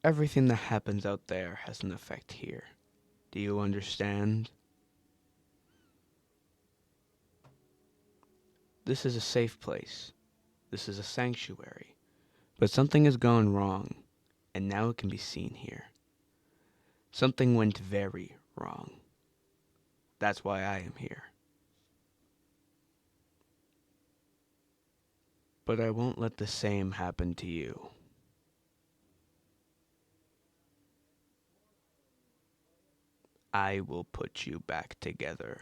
Everything that happens out there has an effect here. Do you understand? This is a safe place. This is a sanctuary. But something has gone wrong, and now it can be seen here. Something went very wrong. That's why I am here. But I won't let the same happen to you. I will put you back together.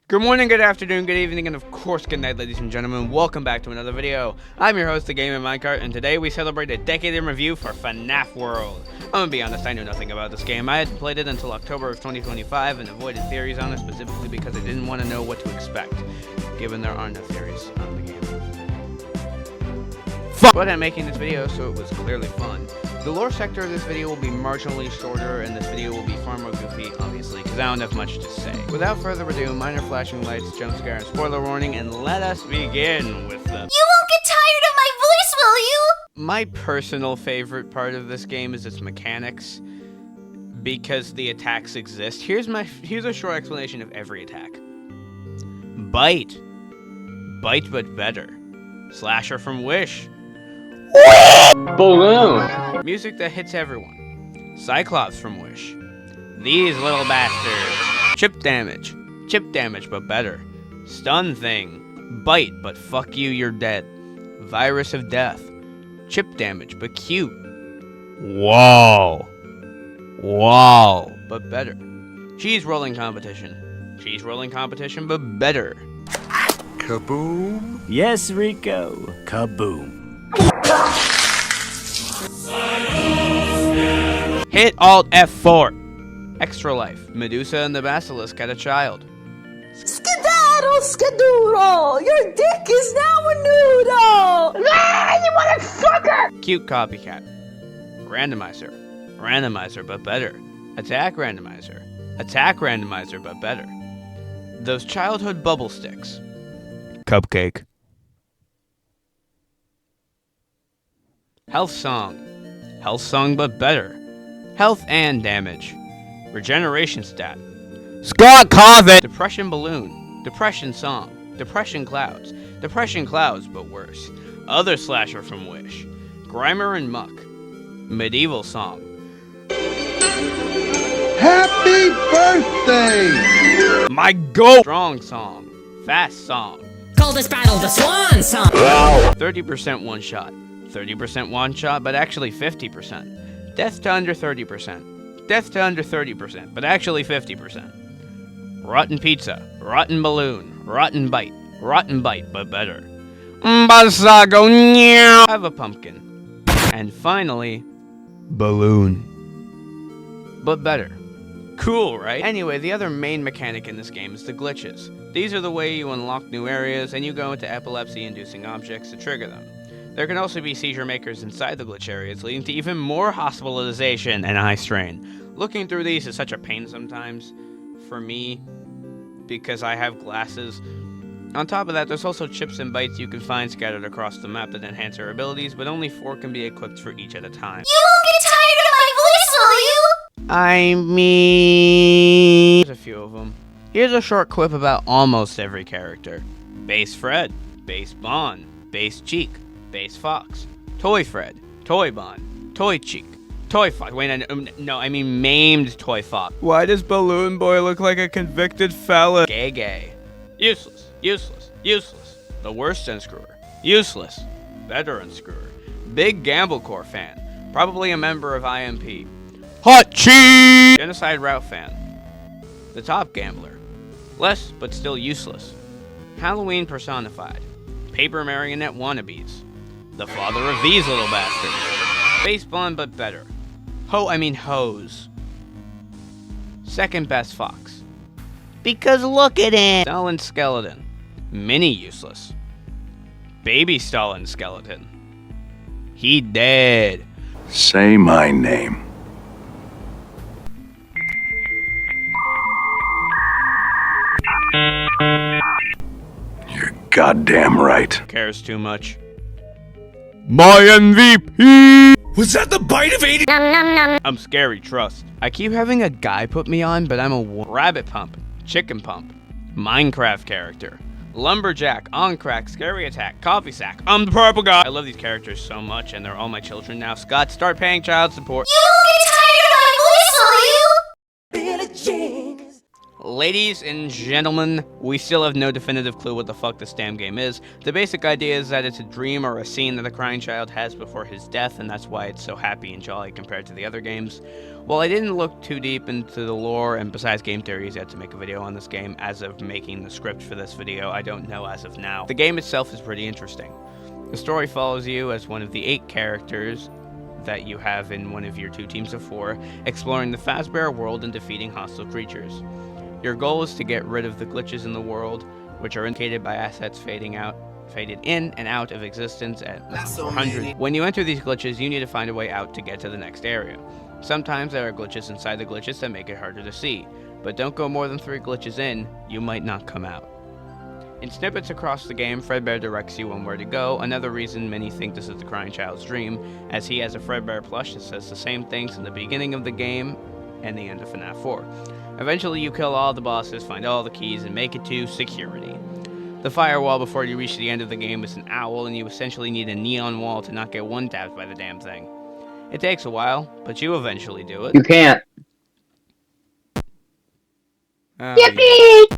Good morning, good afternoon, good evening, and of course good night, ladies and gentlemen. Welcome back to another video. I'm your host, The Game in Minecart, and today we celebrate a decade in review for FNAF World. I'm gonna be honest, I knew nothing about this game. I hadn't played it until October of 2025 and avoided theories on it specifically because I didn't want to know what to expect, given there are no theories on the game. But I'm making this video, so it was clearly fun. The lore sector of this video will be marginally shorter, and this video will be far more goofy, obviously, because I don't have much to say. Without further ado, minor flashing lights, jump scare, and spoiler warning, and let us begin with the... You won't get tired of my voice, will you? My personal favorite part of this game is its mechanics, because the attacks exist. Here's a short explanation of every attack. Bite. Bite but better. Slasher from Wish. Balloon. Music that hits everyone. Cyclops from Wish. These little bastards. Chip damage. Chip damage but better. Stun thing. Bite but fuck you, you're dead. Virus of death. Chip damage but cute. Whoa. Wow. But better. Cheese rolling competition. Cheese rolling competition but better. Kaboom? Yes, Rico. Kaboom. Hit Alt F4. Extra life. Medusa and the Basilisk had a child. Skedaddle, skedoodle! Your dick is now a noodle! Ah, you motherfucker! Cute copycat. Randomizer. Randomizer but better. Attack randomizer. Attack randomizer but better. Those childhood bubble sticks. Cupcake. Health song. Health song but better. Health and damage. Regeneration stat. Scott Covet! Depression balloon. Depression song. Depression clouds. Depression clouds but worse. Other slasher from Wish. Grimer and Muck. Medieval song. Happy birthday! My goat! Strong song. Fast song. Call this battle the Swan Song! 30% one shot. 30% one shot, but actually 50%. Death to under 30%. Death to under 30%, but actually 50%. Rotten pizza. Rotten balloon. Rotten bite, but better. Basago meow. Have a pumpkin. And finally, balloon. But better. Cool, right? Anyway, the other main mechanic in this game is the glitches. These are the way you unlock new areas, and you go into epilepsy-inducing objects to trigger them. There can also be seizure makers inside the glitch areas, leading to even more hospitalization and eye strain. Looking through these is such a pain sometimes, for me, because I have glasses. On top of that, there's also chips and bites you can find scattered across the map that enhance your abilities, but only 4 can be equipped for each at a time. You won't get tired of my voice, will you? I mean... There's a few of them. Here's a short clip about almost every character. Base Fred, Base Bon, Base Cheek, Base Fox, Toy Fred, Toy Bon, Toy Cheek, Toy Fox. Wait, no, I mean maimed Toy Fox. Why does Balloon Boy look like a convicted felon? Gay. Useless, useless, useless. The worst unscrewer. Useless. Better unscrewer. Big Gamblecore fan. Probably a member of IMP. Hot cheese! Genocide Route fan. The top gambler. Less, but still useless. Halloween personified. Paper marionette wannabes. The father of these little bastards. Base Bond but better. Hose. Second best fox. Because look at it! Stalin skeleton. Mini useless. Baby Stalin skeleton. He dead. Say my name. You're goddamn right. Cares too much. My MVP! Was that the bite of 80? I'm scary, trust. I keep having a guy put me on, but I'm a rabbit pump, chicken pump, Minecraft character, lumberjack, on crack, scary attack, coffee sack. I'm the purple guy. I love these characters so much, and they're all my children now. Scott, start paying child support. You won't get tired of my voice, will you? Ladies and gentlemen, we still have no definitive clue what the fuck this damn game is. The basic idea is that it's a dream or a scene that a crying child has before his death, and that's why it's so happy and jolly compared to the other games. While I didn't look too deep into the lore, and besides game theories, I had to make a video on this game as of making the script for this video, I don't know as of now. The game itself is pretty interesting. The story follows you as one of the 8 characters that you have in one of your 2 teams of 4, exploring the FAZBEAR world and defeating hostile creatures. Your goal is to get rid of the glitches in the world, which are indicated by assets faded in and out of existence at 400. When you enter these glitches, you need to find a way out to get to the next area. Sometimes there are glitches inside the glitches that make it harder to see, but don't go more than 3 glitches in, you might not come out. In snippets across the game, Fredbear directs you on where to go, another reason many think this is the crying child's dream, as he has a Fredbear plush that says the same things in the beginning of the game and the end of FNAF 4. Eventually you kill all the bosses, find all the keys, and make it to security. The firewall before you reach the end of the game is an owl, and you essentially need a neon wall to not get one-tapped by the damn thing. It takes a while, but you eventually do it. You can't. Oh, Yippee! yeah.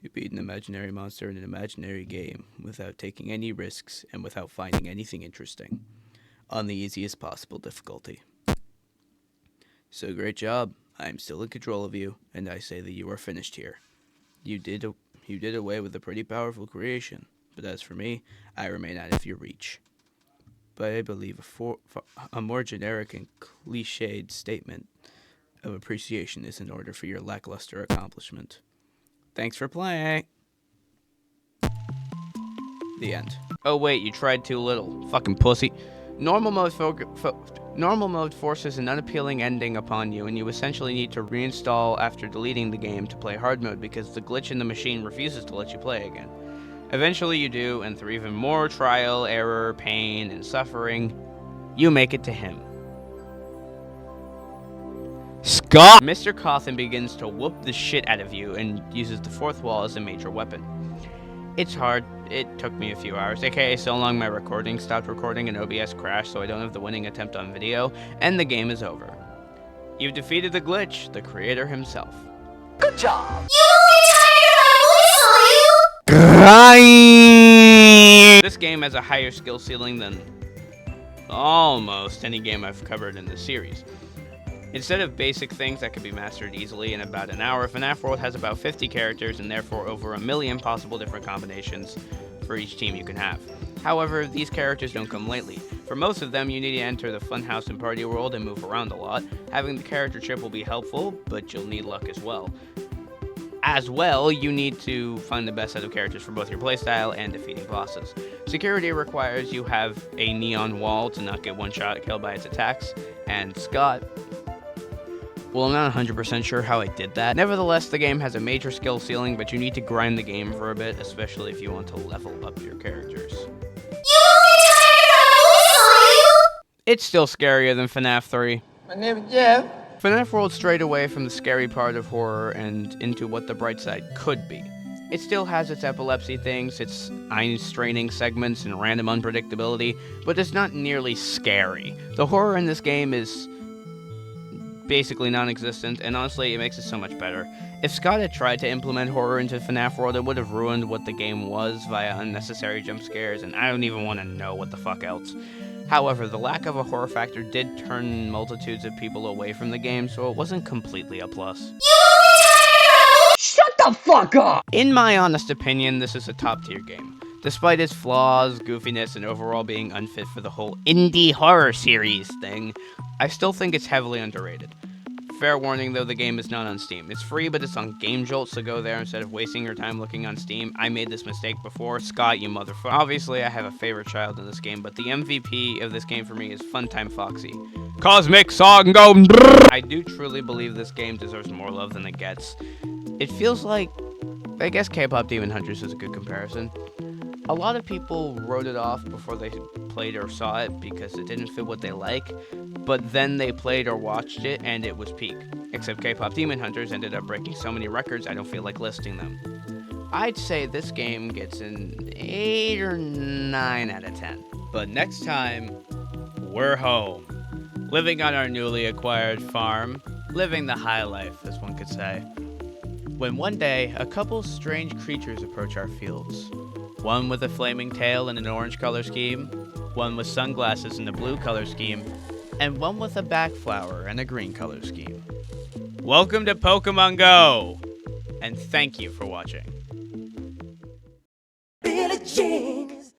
You beat an imaginary monster in an imaginary game without taking any risks and without finding anything interesting. On the easiest possible difficulty. So great job. I am still in control of you, and I say that you are finished here. You did away with a pretty powerful creation, but as for me, I remain out of your reach. But I believe a more generic and cliched statement of appreciation is in order for your lackluster accomplishment. Thanks for playing. The end. Oh wait, you tried too little. Fucking pussy. Normal mode forces an unappealing ending upon you, and you essentially need to reinstall after deleting the game to play hard mode because the glitch in the machine refuses to let you play again. Eventually you do, and through even more trial, error, pain, and suffering, you make it to him. Scott! Mr. Cawthon begins to whoop the shit out of you and uses the 4th wall as a major weapon. It's hard. It took me a few hours, aka so long my recording stopped recording and OBS crashed, so I don't have the winning attempt on video, and the game is over. You've defeated the glitch, the creator himself. Good job! You won't get tired of my voice, will you? This game has a higher skill ceiling than almost any game I've covered in this series. Instead of basic things that can be mastered easily in about an hour, FNAF World has about 50 characters and therefore over 1 million possible different combinations for each team you can have. However, these characters don't come lightly. For most of them, you need to enter the funhouse and party world and move around a lot. Having the character chip will be helpful, but you'll need luck as well. You need to find the best set of characters for both your playstyle and defeating bosses. Security requires you have a neon wall to not get one-shot killed by its attacks, and Scott... well, I'm not 100% sure how I did that. Nevertheless, the game has a major skill ceiling, but you need to grind the game for a bit, especially if you want to level up your characters. You won't get tired of my voice, will you? It's still scarier than FNAF 3. My name is Jeff. FNAF World strayed away from the scary part of horror and into what the bright side could be. It still has its epilepsy things, its eye-straining segments, and random unpredictability, but it's not nearly scary. The horror in this game is basically non-existent, and honestly, it makes it so much better. If Scott had tried to implement horror into FNAF World, it would have ruined what the game was via unnecessary jump scares, and I don't even want to know what the fuck else. However, the lack of a horror factor did turn multitudes of people away from the game, so it wasn't completely a plus. You won't get tired of Shut the fuck up! In my honest opinion, this is a top-tier game. Despite its flaws, goofiness, and overall being unfit for the whole indie horror series thing, I still think it's heavily underrated. Fair warning though, the game is not on Steam. It's free, but it's on Game Jolt, so go there instead of wasting your time looking on Steam. I made this mistake before. Scott, you motherfucker. Obviously, I have a favorite child in this game, but the MVP of this game for me is Funtime Foxy. Cosmic Song Go! I do truly believe this game deserves more love than it gets. It feels like I guess K-pop Demon Hunters is a good comparison. A lot of people wrote it off before they played or saw it because it didn't fit what they like, but then they played or watched it and it was peak. Except K-pop Demon Hunters ended up breaking so many records I don't feel like listing them. I'd say this game gets an 8 or 9 out of 10. But next time, we're home. Living on our newly acquired farm, living the high life, as one could say. When one day, a couple strange creatures approach our fields. One with a flaming tail and an orange color scheme, one with sunglasses and a blue color scheme, and one with a backflower and a green color scheme. Welcome to Pokemon Go! And thank you for watching. Billie Jean.